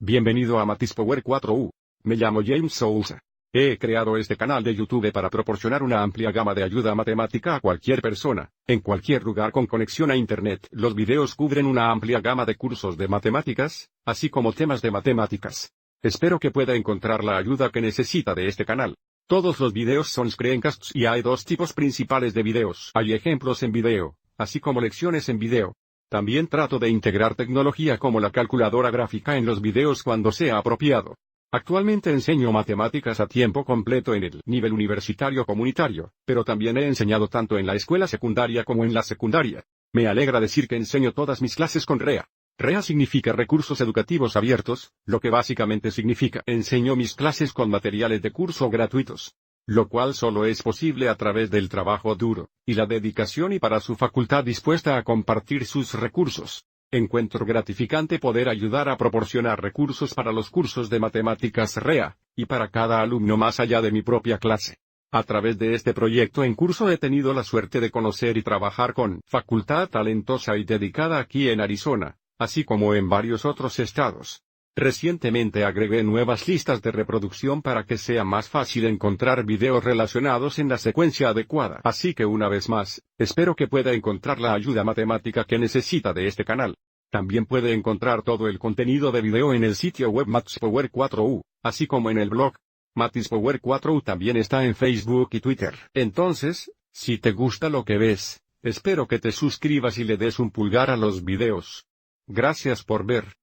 Bienvenido a Maths Power 4U. Me llamo James Sousa. He creado este canal de YouTube para proporcionar una amplia gama de ayuda matemática a cualquier persona, en cualquier lugar con conexión a Internet. Los videos cubren una amplia gama de cursos de matemáticas, así como temas de matemáticas. Espero que pueda encontrar la ayuda que necesita de este canal. Todos los videos son screencasts y hay dos tipos principales de videos. Hay ejemplos en video, así como lecciones en video. También trato de integrar tecnología como la calculadora gráfica en los videos cuando sea apropiado. Actualmente enseño matemáticas a tiempo completo en el nivel universitario comunitario, pero también he enseñado tanto en la escuela secundaria como en la secundaria. Me alegra decir que enseño todas mis clases con REA. REA significa Recursos Educativos Abiertos, lo que básicamente significa enseño mis clases con materiales de curso gratuitos, lo cual solo es posible a través del trabajo duro, y la dedicación y para su facultad dispuesta a compartir sus recursos. Encuentro gratificante poder ayudar a proporcionar recursos para los cursos de matemáticas REA, y para cada alumno más allá de mi propia clase. A través de este proyecto en curso he tenido la suerte de conocer y trabajar con facultad talentosa y dedicada aquí en Arizona, así como en varios otros estados. Recientemente agregué nuevas listas de reproducción para que sea más fácil encontrar videos relacionados en la secuencia adecuada. Así que una vez más, espero que pueda encontrar la ayuda matemática que necesita de este canal. También puede encontrar todo el contenido de video en el sitio web Maths Power 4U, así como en el blog. Maths Power 4U también está en Facebook y Twitter. Entonces, si te gusta lo que ves, espero que te suscribas y le des un pulgar a los videos. Gracias por ver.